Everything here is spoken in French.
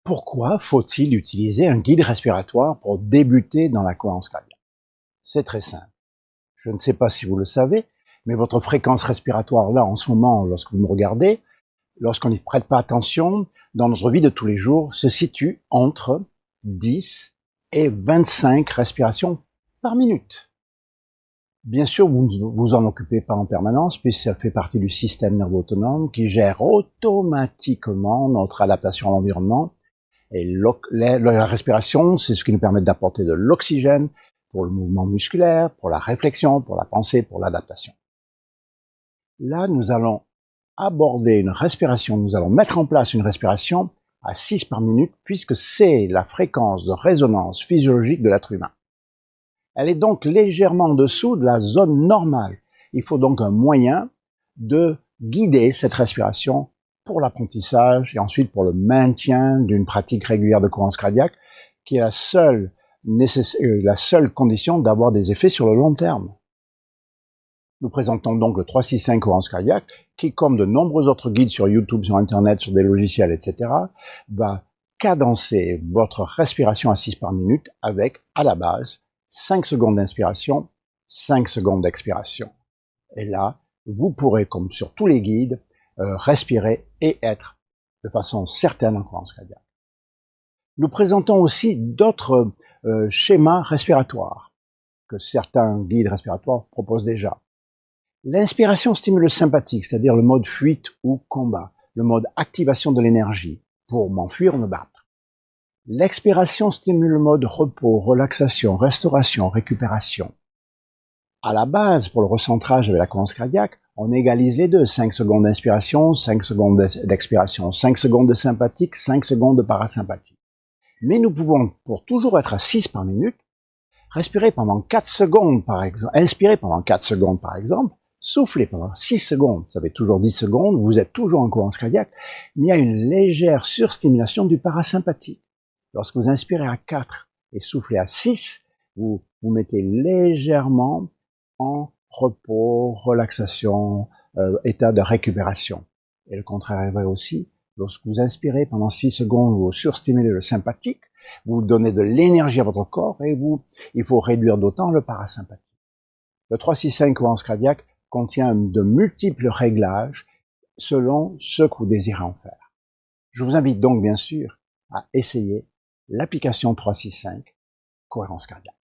Pourquoi faut-il utiliser un guide respiratoire pour débuter dans la cohérence cardiaque? C'est très simple. Je ne sais pas si vous le savez, mais votre fréquence respiratoire là en ce moment, lorsque vous me regardez, lorsqu'on n'y prête pas attention, dans notre vie de tous les jours, se situe entre 10 et 25 respirations par minute. Bien sûr, vous ne vous en occupez pas en permanence, puisque ça fait partie du système nerveux autonome qui gère automatiquement notre adaptation à l'environnement. Et la respiration, c'est ce qui nous permet d'apporter de l'oxygène pour le mouvement musculaire, pour la réflexion, pour la pensée, pour l'adaptation. Là, nous allons aborder une respiration, nous allons mettre en place une respiration à 6 par minute, puisque c'est la fréquence de résonance physiologique de l'être humain. Elle est donc légèrement en dessous de la zone normale. Il faut donc un moyen de guider cette respiration pour l'apprentissage et ensuite pour le maintien d'une pratique régulière de cohérence cardiaque, qui est la seule condition d'avoir des effets sur le long terme. Nous présentons donc le 3-6-5 cohérence cardiaque, qui, comme de nombreux autres guides sur YouTube, sur Internet, sur des logiciels, etc., va cadencer votre respiration à 6 par minute avec, à la base, 5 secondes d'inspiration, 5 secondes d'expiration. Et là, vous pourrez, comme sur tous les guides, respirer et être de façon certaine en cohérence cardiaque. Nous présentons aussi d'autres schémas respiratoires que certains guides respiratoires proposent déjà. L'inspiration stimule le sympathique, c'est-à-dire le mode fuite ou combat, le mode activation de l'énergie, pour m'enfuir ou me battre. L'expiration stimule le mode repos, relaxation, restauration, récupération. À la base, pour le recentrage avec la cohérence cardiaque, on égalise les deux, 5 secondes d'inspiration, 5 secondes d'expiration, 5 secondes de sympathique, 5 secondes de parasympathique. Mais nous pouvons, pour toujours être à 6 par minute, respirer pendant 4 secondes par exemple, inspirer pendant 4 secondes par exemple, souffler pendant 6 secondes, ça fait toujours 10 secondes, vous êtes toujours en cohérence cardiaque, mais il y a une légère surstimulation du parasympathique. Lorsque vous inspirez à 4 et soufflez à 6, vous vous mettez légèrement en repos, relaxation, état de récupération. Et le contraire est vrai aussi. Lorsque vous inspirez pendant 6 secondes, vous surstimulez le sympathique, vous donnez de l'énergie à votre corps et il faut réduire d'autant le parasympathique. Le 3-6-5 cohérence cardiaque contient de multiples réglages selon ce que vous désirez en faire. Je vous invite donc bien sûr à essayer l'application 3-6-5 cohérence cardiaque.